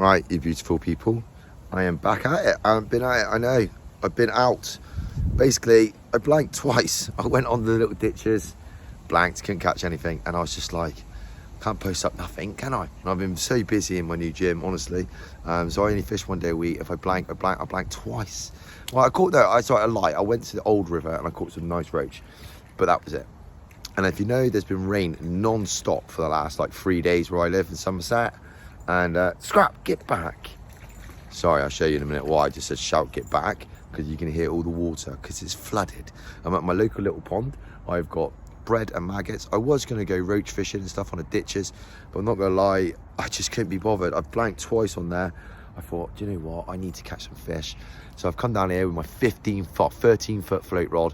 Right, you beautiful people. I am back at it. I haven't been at it, I know. I've been out. Basically, I blanked twice. I went on the little ditches, blanked, couldn't catch anything. And I was just like, can't post up nothing, can I? And I've been so busy in my new gym, honestly. So I only fish one day a week. If I blank, I blank twice. Well, I caught though, I saw a light. I went to the old river and I caught some nice roach, but that was it. And if you know, there's been rain non-stop for the last like 3 days where I live in Somerset. And Scrap, get back. Sorry, I'll show you in a minute why I just said shout, get back, because you can hear all the water because it's flooded. I'm at my local little pond. I've got bread and maggots. I was going to go roach fishing and stuff on the ditches, but I'm not going to lie, I just couldn't be bothered. I blanked twice on there. I thought, do you know what, I need to catch some fish. So I've come down here with my 13-foot float rod,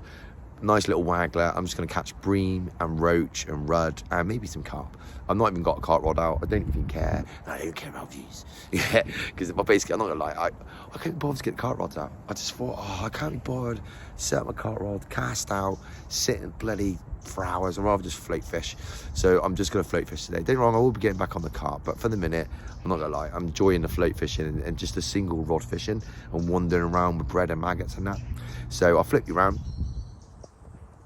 nice little waggler. I'm just going to catch bream and roach and rudd and maybe some carp. I've not even got a carp rod out. I don't even care. I don't care about views. Yeah, because basically, I'm not going to lie, I couldn't bother to get the carp rods out. I just thought, oh, I can't be bothered. Set up my carp rod, cast out, sit and bloody for hours. I'd rather just float fish. So I'm just going to float fish today. Don't get me wrong, I will be getting back on the carp, but for the minute, I'm not going to lie, I'm enjoying the float fishing and just a single rod fishing and wandering around with bread and maggots and that. So I'll flip you around.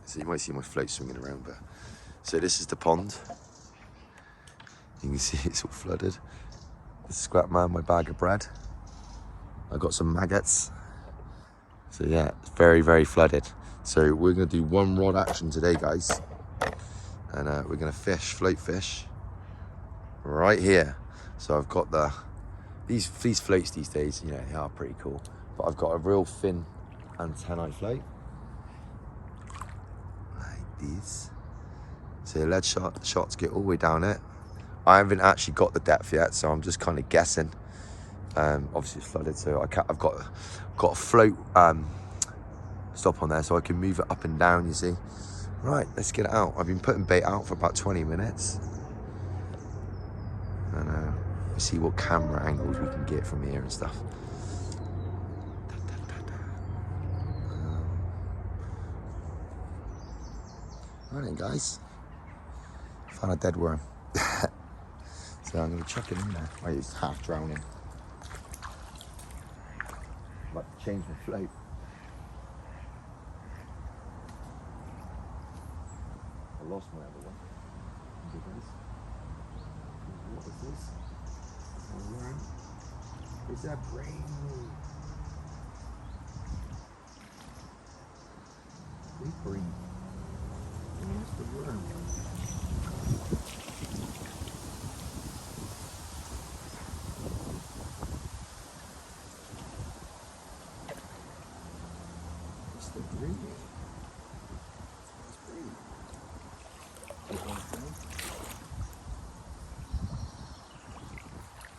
So you might see my float swinging around, but so this is the pond. You can see it's all flooded. This is Scrap Man, my bag of bread. I got some maggots. So yeah, it's very, very flooded. So we're gonna do one rod action today, guys. And we're gonna float fish, right here. So I've got these floats these days, you know, they are pretty cool. But I've got a real thin antennae float. These. So the lead shots get all the way down it. I haven't actually got the depth yet, so I'm just kind of guessing. Obviously it's flooded, so I've got a float stop on there so I can move it up and down, you see. Right, let's get it out. I've been putting bait out for about 20 minutes. And we'll see what camera angles we can get from here and stuff. Right then, guys, found a dead worm. So I'm going to chuck it in there. Oh, it's half drowning. I'd like to change my float. I lost my other one. What is this? A worm. It's a brain. We breathe. Where's the worm? It's the breed. It's breed. Get one thing.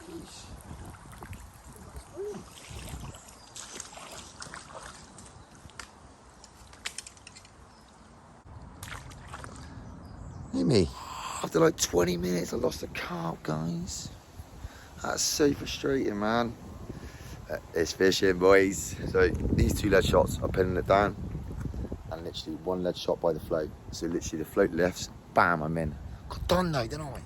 Fish. It's breed. Me. After like 20 minutes, I lost a carp, guys. That's so frustrating, man. It's fishing, boys. So these two lead shots are pinning it down, and literally one lead shot by the float. So literally the float lifts, bam, I'm in. Got done though, didn't I?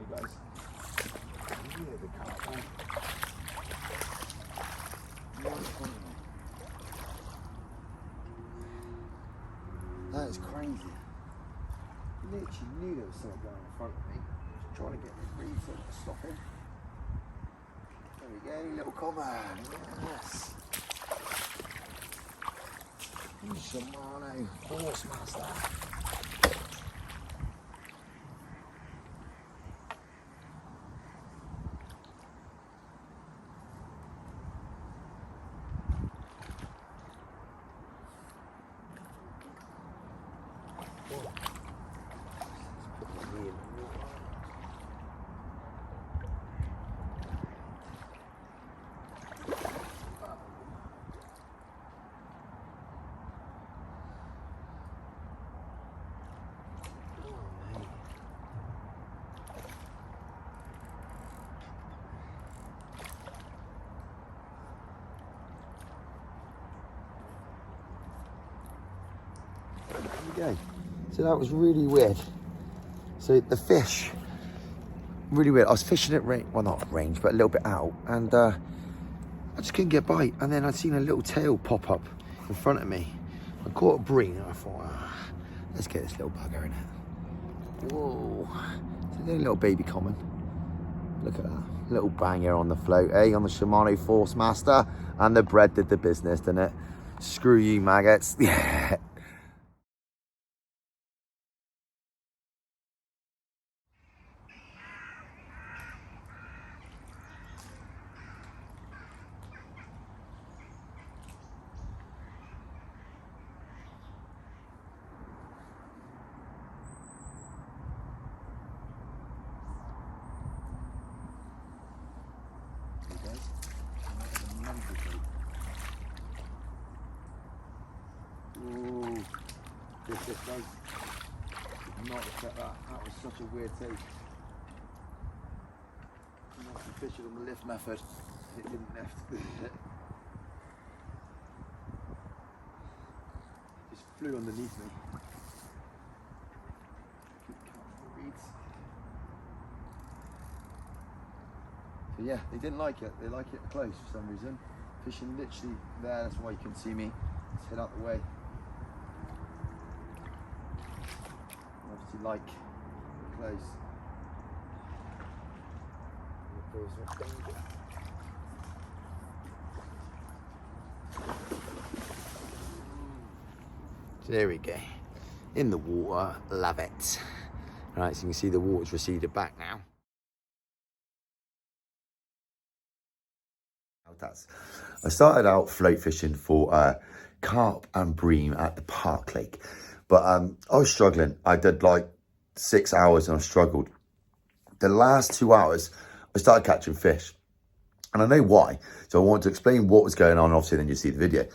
Guys. Yeah, the carp, man. That is crazy. Literally knew there was something going in front of me. Just trying to get this reed so to stop him. There we go, little common. Yes. Shimano Horsemaster. we go. So that was really weird. So the fish, really weird. I was fishing at range, well not range, but a little bit out, and I just couldn't get a bite. And then I'd seen a little tail pop up in front of me. I caught a bream, and I thought, let's get this little bugger in it. Whoa, it's a little baby common. Look at that, little banger on the float, eh? On the Shimano Force Master, and the bread did the business, didn't it? Screw you, maggots. Yeah. Ooh, this guys. Did not expect that. That was such a weird take. I must have fished on the lift method. It didn't lift. Just flew underneath me. So yeah, they didn't like it. They like it close for some reason. Fishing literally there, that's why you can see me. Let's head out the way. Obviously like close. So there we go. In the water, love it. Right, so you can see the water's receded back now. I started out float fishing for carp and bream at the Park Lake, but I was struggling. I did like 6 hours and I struggled. The last 2 hours, I started catching fish, and I know why. So I want to explain what was going on. Obviously, then you see the video.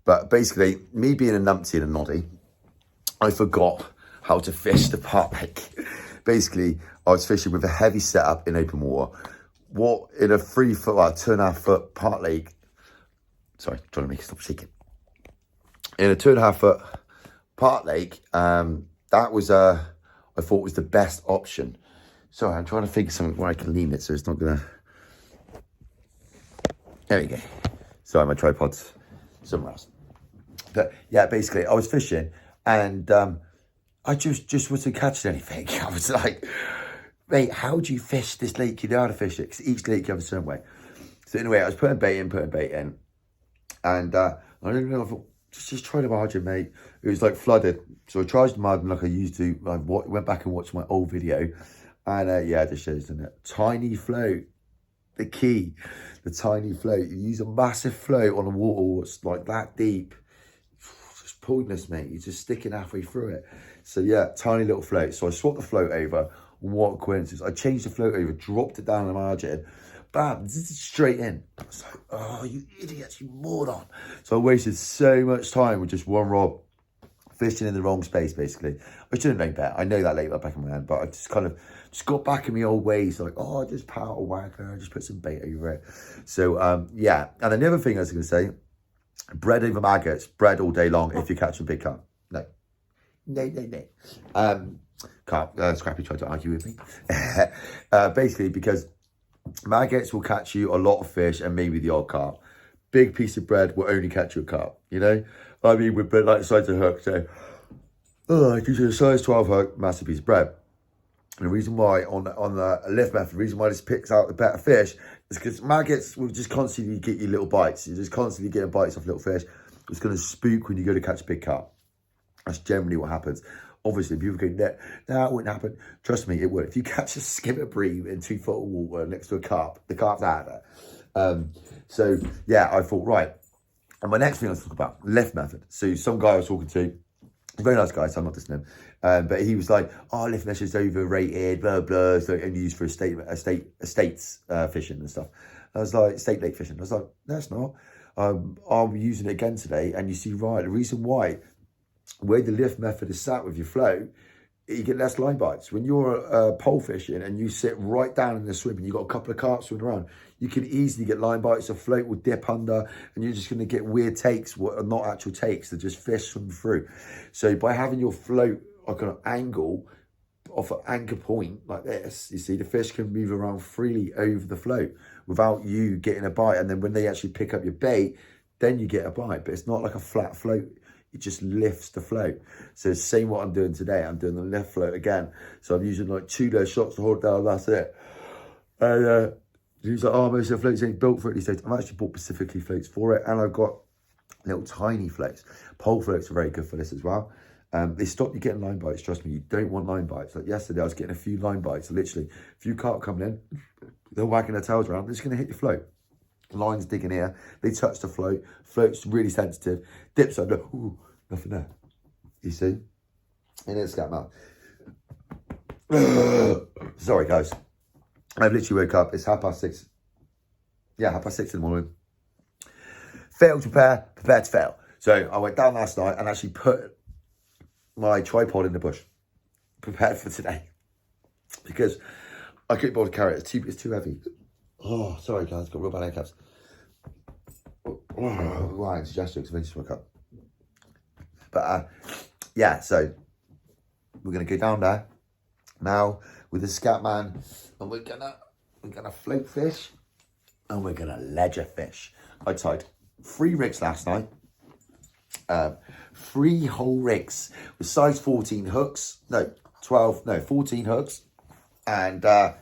But basically, me being a numpty and a noddy, I forgot how to fish the Park Lake. Basically, I was fishing with a heavy setup in open water. What in a 3 foot, like 2.5 foot Park Lake, sorry, trying to make it stop shaking. In a 2.5 foot Park Lake, that was I thought was the best option. Sorry, I'm trying to think of something where I can lean it so it's not gonna. There we go. Sorry, my tripod's somewhere else. But yeah, basically, I was fishing and I just wasn't catching anything. I was like, mate, how do you fish this lake? You know how to fish it, because each lake you have a certain way. So anyway, I was putting bait in, and I don't know, I thought, just try the margin, mate. It was like flooded. So I tried the margin like I used to. I went back and watched my old video, and yeah, it just shows, doesn't it? Tiny float, the key, the tiny float. You use a massive float on a water that's like that deep. Just pointless, mate. You're just sticking halfway through it. So yeah, tiny little float. So I swapped the float over. What a coincidence. I changed the float over, dropped it down the margin, bam, straight in. I was like, oh, you idiots, you moron. So I wasted so much time with just one rod, fishing in the wrong space, basically. I should have known better. I know that later back in my hand, but I just kind of just got back in my old ways, like, oh, just paddle wagger, just put some bait over it. So, yeah. And then the other thing I was going to say, bread over maggots, bread all day long if you're catching big carp. No. Carp, Scrappy tried to argue with me. Basically, because maggots will catch you a lot of fish and maybe the odd carp. Big piece of bread will only catch you a carp, you know? I mean, with bread like the size of a hook, so, I use a size 12 hook, massive piece of bread. And the reason why, on the lift method, the reason why this picks out the better fish is because maggots will just constantly get you little bites. You're just constantly getting bites off little fish. It's going to spook when you go to catch a big carp. That's generally what happens. Obviously, people go, no, it wouldn't happen. Trust me, it would. If you catch a skimmer bream in 2 foot of water next to a carp, the carp's out of there. So, yeah, I thought, right. And my next thing I was talking about, lift method. So some guy I was talking to, very nice guy, so I'm not dissing him. But he was like, oh, lift method is overrated, blah, blah, so and used for estates fishing and stuff. I was like, state lake fishing. I was like, no, it's not. I'm using it again today, and you see, right, the reason why, where the lift method is sat with your float, you get less line bites. When you're pole fishing and you sit right down in the swim and you've got a couple of carps swimming around, you can easily get line bites. A float will dip under and you're just going to get weird takes, what are not actual takes, they're just fish swimming through. So by having your float like an angle, off an anchor point like this, you see, the fish can move around freely over the float without you getting a bite. And then when they actually pick up your bait, then you get a bite. But it's not like a flat float. It just lifts the float. So it's the same what I'm doing today. I'm doing the lift float again. So I'm using like 2 low shots to hold down, that's it. And he's like, oh, most of the floats ain't built for it. He said, I've actually bought specifically floats for it. And I've got little tiny floats. Pole floats are very good for this as well. They stop you getting line bites. Trust me, you don't want line bites. Like yesterday, I was getting a few line bites. Literally, a few carp coming in, they're wagging their tails around. They're just going to hit your float. Lines digging here. They touch the float. Float's really sensitive. Dips under. Ooh, nothing there. You see? And it's got mouth. Sorry, guys. I've literally woke up. It's 6:30. Yeah, 6:30 in the morning. Failed to prepare, prepared to fail. So I went down last night and actually put my tripod in the bush, prepared for today, because I couldn't bother to carry it. It's too heavy. Oh, sorry guys, got real bad hiccups. Right, indigestion because I just woke up. But yeah, so we're gonna go down there now with the scat man, and we're gonna float fish, and we're gonna ledger fish. I tied 3 rigs last night. 3 whole rigs with size 14 hooks, 14 hooks, and a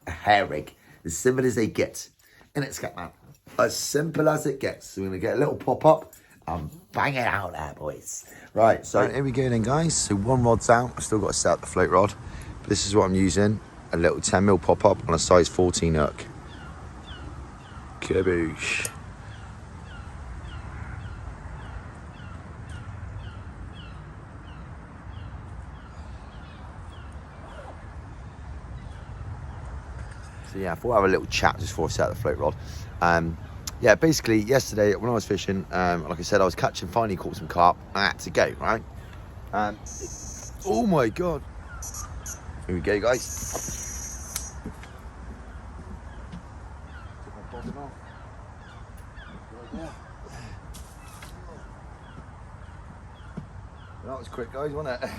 hair rig, as simple as they get. And it's got, man, as simple as it gets. So we're gonna get a little pop up and bang it out there, boys. Right, so here we go then, guys. So 1 rod's out. I've still got to set up the float rod, but this is what I'm using: a little 10mm pop up on a size 14 hook. Kaboosh. So yeah, I thought I'd have a little chat just before I set the float rod. Yeah, basically yesterday when I was fishing, like I said, I was finally caught some carp. I had to go, right? Oh my God. Here we go, guys. That was quick, guys, wasn't it?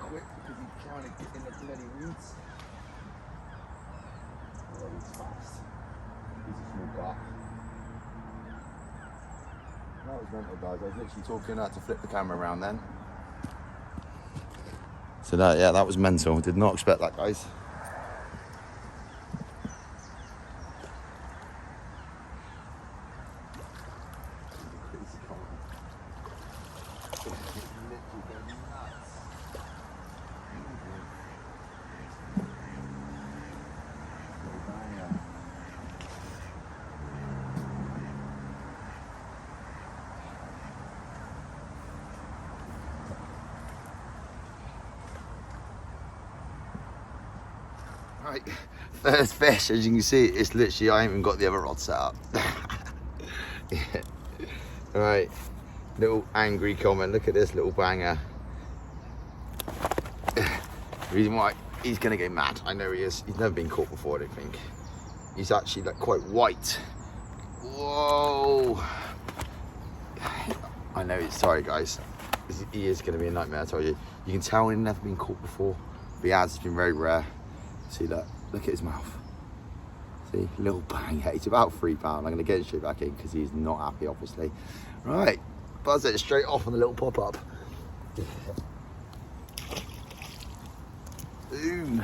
Quick because he's trying to get in the bloody weeds. Oh, he's fast. He's a small carp. That was mental, guys. I was literally talking. I had to flip the camera around then. So that was mental. I did not expect that, guys. Right, first fish, as you can see, it's literally, I haven't even got the other rod set up. Yeah. Right, little angry comment, look at this little banger. The reason why he's gonna get mad, I know he is, he's never been caught before, I don't think. He's actually like quite white. Whoa. I know, sorry guys, he is gonna be a nightmare, I tell you. You can tell he's never been caught before, but he has, it's been very rare. See, look at his mouth. See, little bang. He's about £3. I'm going to get it straight back in because he's not happy, obviously. Right, buzz it straight off on the little pop up. Boom.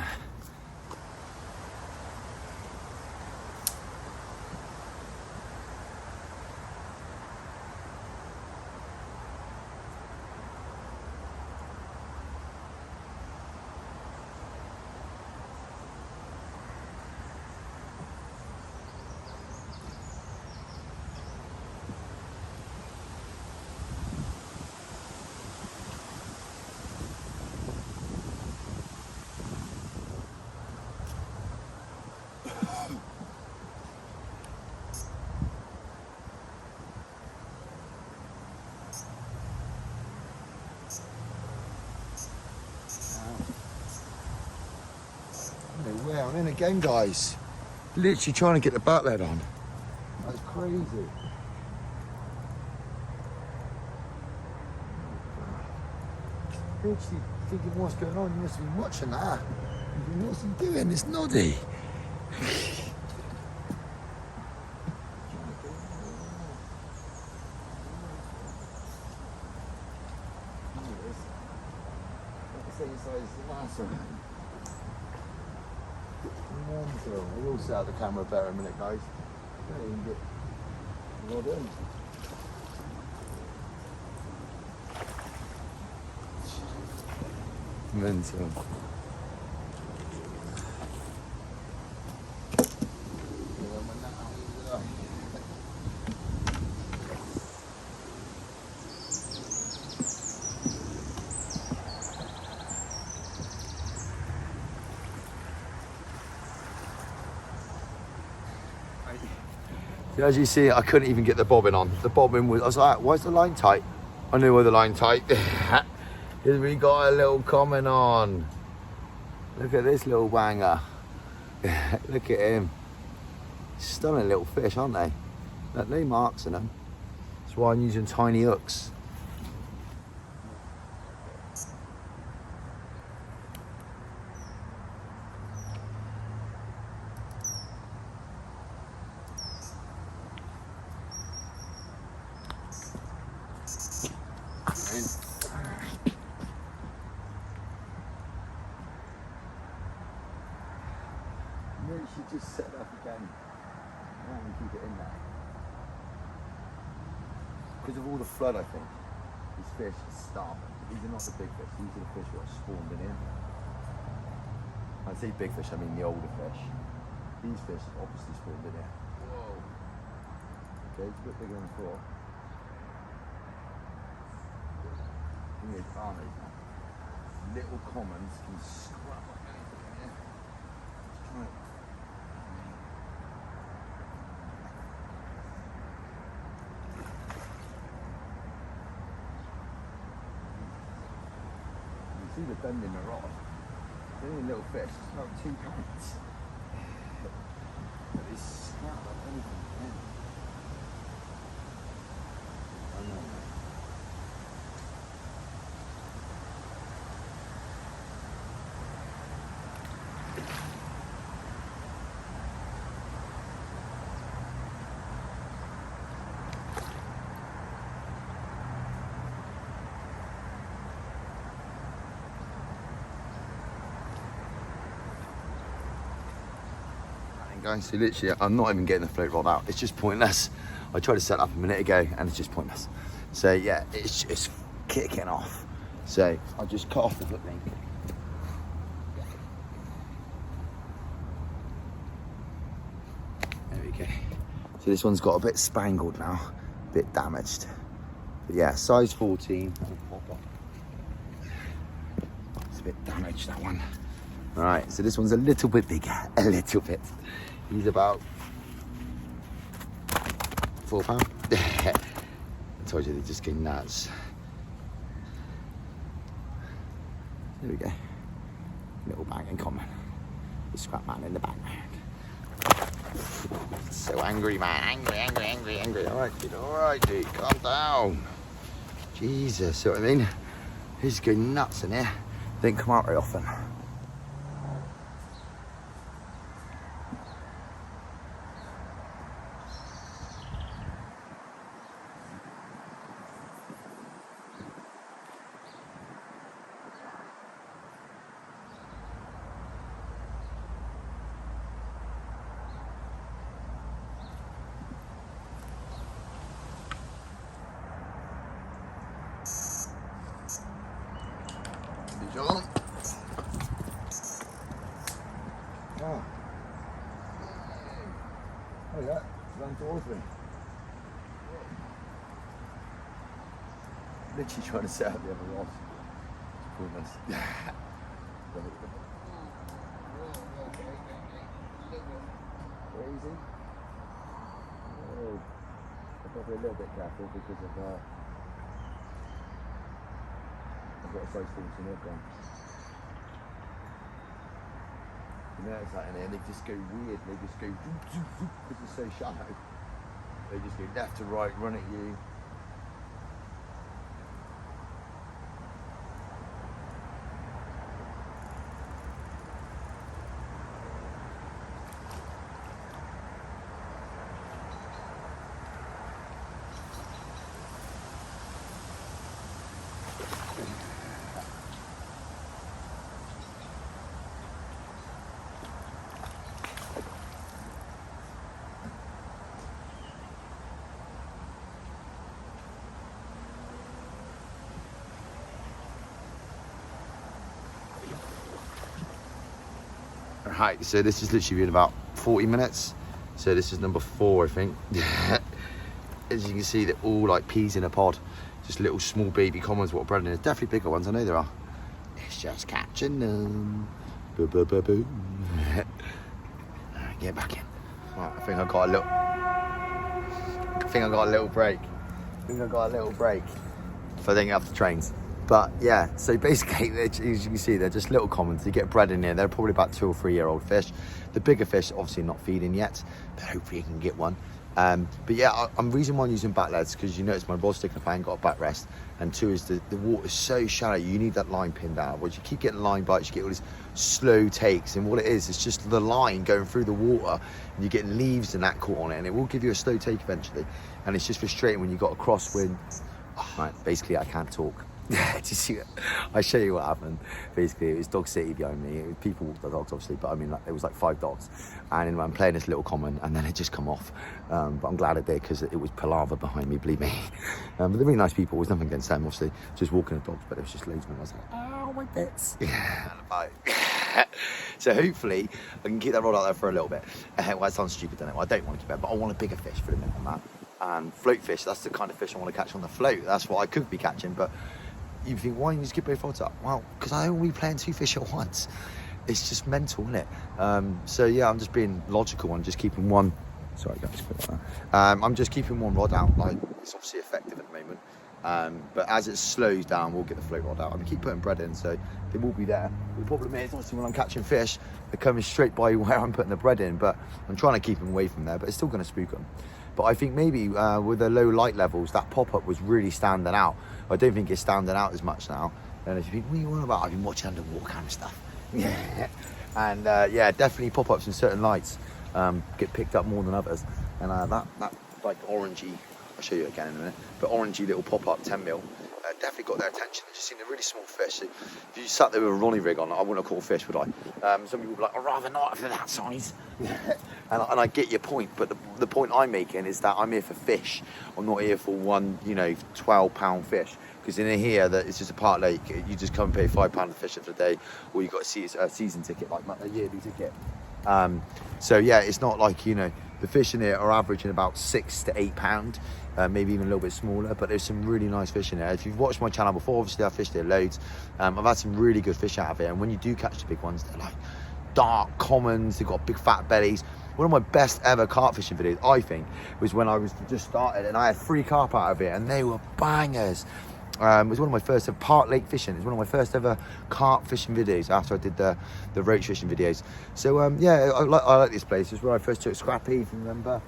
down in again, guys. Literally trying to get the butt lead on. That's crazy. Literally thinking what's going on. You must be watching that. Thinking, what's he doing? It's Noddy. We'll set out the camera better in a minute, guys. Don't even get well done. Mental. As you see, I couldn't even get the bobbin on. The bobbin was, I was like, why is the line tight? I knew why the line tight. Because we got a little comment on. Look at this little wanger. Look at him. Stunning little fish, aren't they? Look, no marks in them. That's why I'm using tiny hooks. Maybe she just set up again and keep it in there. Because of all the flood, I think, these fish are starving. These are not the big fish, these are the fish that are spawned in here. I say big fish, I mean the older fish. These fish have obviously spawned in here. Whoa. Okay, it's a bit bigger than before. Little commons can scrap like anything in here. Let's try it. You see the bend in the rod. It's only a little fish, it's about 2 pounds. But they scrap like anything in here. I know. Guys, so literally, I'm not even getting the float rod out. It's just pointless. I tried to set up a minute ago and it's just pointless. So yeah, it's just kicking off. So I'll just cut off the hook link. There we go. So this one's got a bit spangled now, a bit damaged. But yeah, size 14. It's a bit damaged, that one. All right, so this one's a little bit bigger, a little bit. He's about £4. I told you they just go nuts. There we go. Little bang in common. The scrap man in the background. So angry, man. Angry. All right, dude. Calm down. Jesus, see what I mean? He's going nuts in here. They don't come out very often. John. Oh. Oh yeah, run towards me. Literally trying to set up the other rod. Pointless. Crazy. Oh. I've got to be a little bit careful because of I've got a size 14 hook on. You notice that in here, and they just go weird. They just go zoop, zoop, zoop, because it's so shallow. They just go left to right, run at you. Right, so this is literally been about 40 minutes. So this is number 4, I think. As you can see, they're all like peas in a pod. Just little small baby commons, what bred in. There's definitely bigger ones, I know there are. It's just catching them. Boo, boo, boo, boo. Get back in. Right, I think I got a little break. For getting off the trains. But yeah, so basically, as you can see, they're just little commons. You get bred in here. They're probably about 2 or 3 year old fish. The bigger fish, obviously not feeding yet, but hopefully you can get one. But yeah, I'm reason why I'm using back leads, because you notice my rod's sticking up, I ain't got a backrest. And 2 is the water's so shallow, you need that line pinned out. Once you keep getting line bites, you get all these slow takes. And what it is, it's just the line going through the water, and you're getting leaves and that caught on it, and it will give you a slow take eventually. And it's just frustrating when you've got a crosswind. Oh, right, basically, I can't talk. Do you see it? I show you what happened. Basically, it was Dog City behind me. It was people walked the dogs, obviously, but I mean, like, there was like 5 dogs, and I'm playing this little common, and then it just come off. But I'm glad it did, because it was palaver behind me, believe me. But they're really nice people. There's nothing against them, obviously. Just walking the dogs, but there was just loads of them. I was like, oh, my bits. Yeah, bye. So hopefully I can keep that rod out there for a little bit. Well, that sounds stupid, doesn't it? Well, I don't want to keep it, but I want a bigger fish for the minute on that. And float fish, that's the kind of fish I want to catch on the float. That's what I could be catching, but you think, why don't you just get both rods up? Well, because I only playing 2 fish at once. It's just mental, isn't it? So yeah, I'm just being logical and just keeping one. Sorry, guys, quick like that. I'm just keeping one rod out. Like, it's obviously effective at the moment. But as it slows down, we'll get the float rod out. I'm keep putting bread in, so they will be there. The problem is, obviously, when I'm catching fish, they're coming straight by where I'm putting the bread in. But I'm trying to keep them away from there. But it's still going to spook them. But I think maybe with the low light levels, that pop-up was really standing out. I don't think it's standing out as much now. And if you think, what are you on about? I've been watching underwater camera stuff. And yeah, definitely pop-ups in certain lights get picked up more than others. And that like orangey, I'll show you again in a minute, but orangey little pop-up 10mm definitely got their attention. I've just seen a really small fish. So if you sat there with a Ronnie rig on, I wouldn't have caught fish, would I? Some people would be like, I'd rather not if they're that size. And I get your point, but the point I'm making is that I'm here for fish. I'm not here for one, 12-pound fish. Because in here, that it's just a park lake. You just come and pay £5 a fish for the day, or you got a season ticket, like a yearly ticket. So yeah, it's not like, the fish in here are averaging about £6 to £8, maybe even a little bit smaller, but there's some really nice fish in there. If you've watched my channel before, obviously I've fished here loads. I've had some really good fish out of it, and when you do catch the big ones, they're like dark commons, they've got big fat bellies. One of my best ever carp fishing videos, I think, was when I was just started and I had 3 carp out of it, and they were bangers. It was one of my first ever park lake fishing. It was one of my first ever carp fishing videos after I did the roach fishing videos. So yeah, I like this place. It's where I first took Scrappy, if you remember,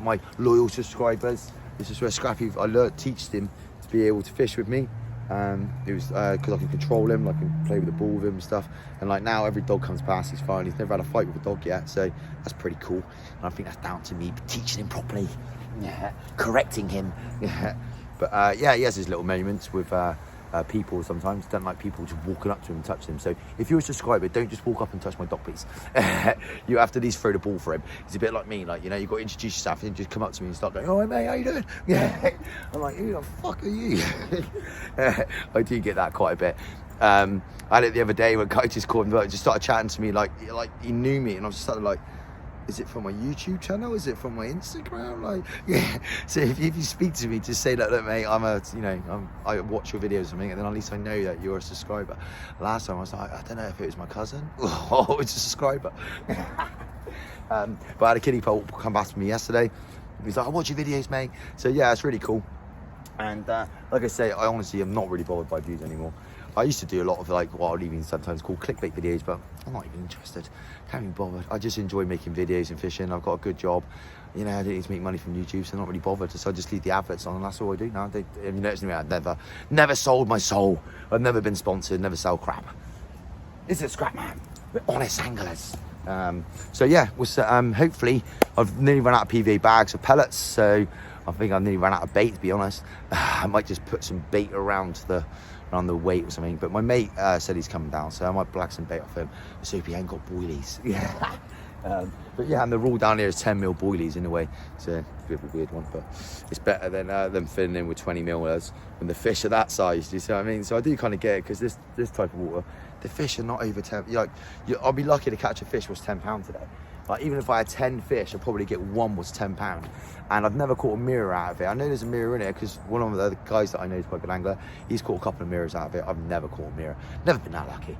my loyal subscribers. This is where Scrappy, I teached him to be able to fish with me. It was because I can control him, I can play with the ball with him and stuff. And like now, every dog comes past, he's fine. He's never had a fight with a dog yet, so that's pretty cool. And I think that's down to me teaching him properly, correcting him. But yeah, he has his little moments with people sometimes. Don't like people just walking up to him and touching him. So if you're a subscriber, don't just walk up and touch my dog, please. You have to at least throw the ball for him. He's a bit like me, like, you've got to introduce yourself and just come up to me and start going, oh, hey, mate, how you doing? Yeah. I'm like, who the fuck are you? I do get that quite a bit. I had it the other day when Kai just called me, just started chatting to me like he knew me, and I was just started like, is it from my YouTube channel? Is it from my Instagram? Like, yeah. So if you speak to me, just say that, look, mate, I watch your videos or something, and then at least I know that you're a subscriber. Last time I was like, I don't know if it was my cousin or it's a subscriber. But I had a kiddie pole come back to me yesterday. He's like, I watch your videos, mate. So yeah, it's really cool. And like I say, I honestly am not really bothered by views anymore. I used to do a lot of like what I'd even sometimes call clickbait videos, but I'm not even interested. Can't even bother. I just enjoy making videos and fishing. I've got a good job. You know, I don't need to make money from YouTube, so I'm not really bothered. So I just leave the adverts on, and that's all I do now. You know, I've never sold my soul. I've never been sponsored, never sell crap. This is Scrap Man. We're honest anglers. So yeah, hopefully I've nearly run out of PVA bags of pellets, so I think I've nearly run out of bait, to be honest. I might just put some bait around the weight or something, but my mate said he's coming down, so I might black some bait off him. Let's hope he ain't got boilies. Yeah. But yeah, and the rule down here is 10mm boilies in a way. It's a bit of a weird one, but it's better than them filling in with 20mm when the fish are that size. Do you see what I mean? So I do kind of get it, because this type of water, the fish are not over 10. I'll be lucky to catch a fish was £10 today. Like, even if I had 10 fish, I'd probably get one was £10. And I've never caught a mirror out of it. I know there's a mirror in it, because one of the guys that I know is quite a good angler, he's caught a couple of mirrors out of it. I've never caught a mirror. Never been that lucky.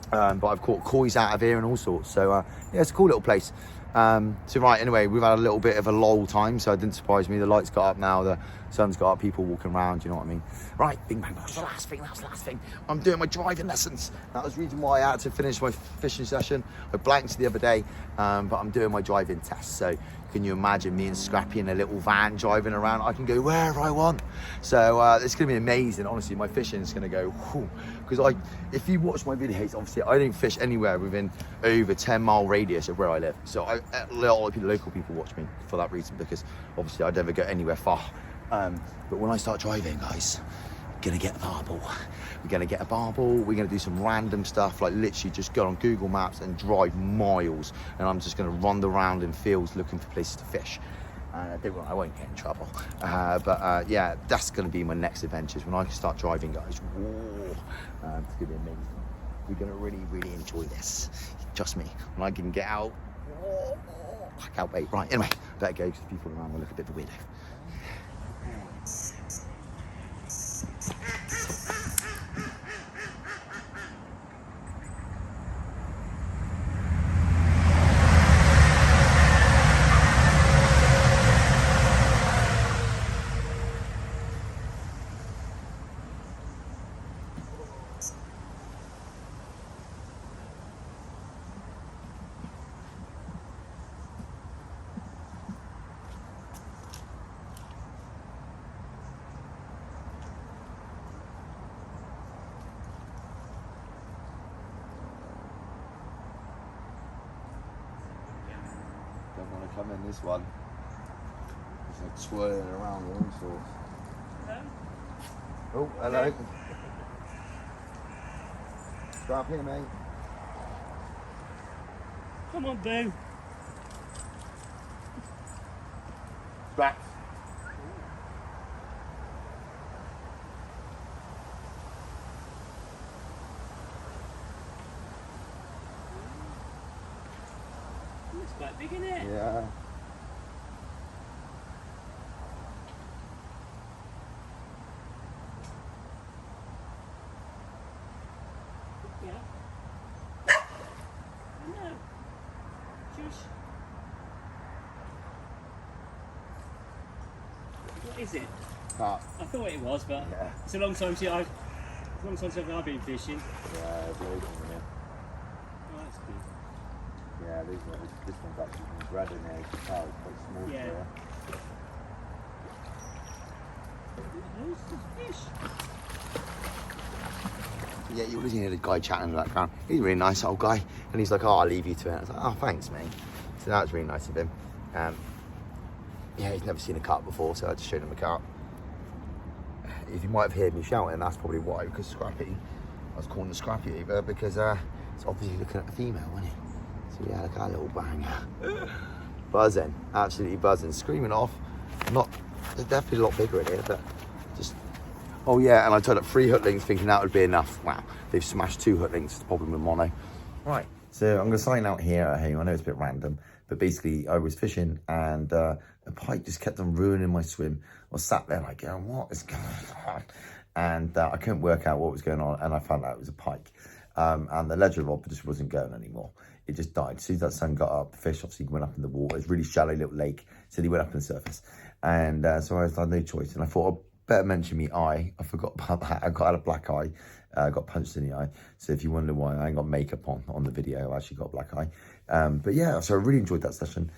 But I've caught koi's out of here and all sorts. So yeah, it's a cool little place. So right, anyway, we've had a little bit of a lull time, so it didn't surprise me. The lights got up now, the sun's got up, people walking around, you know what I mean? Right, bing bang, that was the last thing. I'm doing my driving lessons. That was the reason why I had to finish my fishing session. I blanked the other day, but I'm doing my driving test. So can you imagine me and Scrappy in a little van driving around? I can go wherever I want. So it's gonna be amazing. Honestly, my fishing is gonna go, because if you watch my videos, obviously I don't fish anywhere within over 10-mile radius of where I live. So a lot of local people watch me for that reason, because obviously I never go anywhere far. But when I start driving, guys, we're gonna get a barbel. We're gonna get a barbel. We're gonna do some random stuff, like literally just go on Google Maps and drive miles. And I'm just gonna run around in fields looking for places to fish. I won't get in trouble. But yeah, that's gonna be my next adventures when I can start driving, guys. Whoa. It's gonna be amazing. We're gonna really, really enjoy this. Trust me, when I can get out. Whoa, I can't wait. Right, anyway, better go, because people around will look a bit of a weirdo. Don't want to come in this one. It's like swirling around and all sorts. Oh, hello. Stop here, mate. Come on, Boo. Straps. It's quite big, isn't it? Yeah. Yeah. I know. Shush. What is it? Carp. I thought it was, but Yeah. it's a long time since I've been fishing. Yeah, there's loads in here. Oh, that's good. Yeah, this one's actually been bred in there. You can tell, it's quite small. Yeah. Here. Who's the fish? Yeah, you always hear the guy chatting in the background. He's a really nice old guy. And he's like, oh, I'll leave you to it. I was like, oh, thanks, mate. So that was really nice of him. Yeah, he's never seen a carp before, so I just showed him a carp. If you might have heard me shouting, that's probably why, because Scrappy, I was calling the Scrappy over, because it's obviously looking at the female, wasn't he? So yeah, look at that little banger. Buzzing, absolutely buzzing, screaming off. There's definitely a lot bigger in here, but just, oh yeah, and I tied up 3 hooklings thinking that would be enough. Wow, they've smashed 2 hooklings, the problem with mono. Right, so I'm gonna sign out here at home. I know it's a bit random, but basically I was fishing and a pike just kept on ruining my swim. I was sat there like, going, what is going on? And I couldn't work out what was going on, and I found out it was a pike. And the ledger rod just wasn't going anymore. It just died. As soon as that sun got up, the fish obviously went up in the water. It's a really shallow little lake, so he went up in the surface. And so I had no choice. And I thought, I'd better mention me eye. I forgot about that. I got out a black eye. I got punched in the eye. So if you wonder why I ain't got makeup on the video, I actually got a black eye. But yeah, so I really enjoyed that session.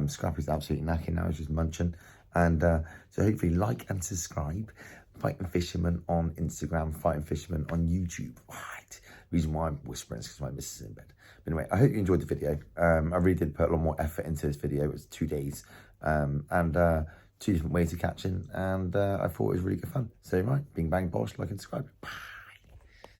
Scrappy's absolutely knacking now, he's just munching. And so hopefully like and subscribe. Fighting Fisherman on Instagram, Fighting Fisherman on YouTube. Right. Reason why I'm whispering is because my missus is in bed. But anyway, I hope you enjoyed the video. I really did put a lot more effort into this video. It was 2 days and 2 different ways of catching. And I thought it was really good fun. So right, bing bang bosh, like and subscribe. Bye.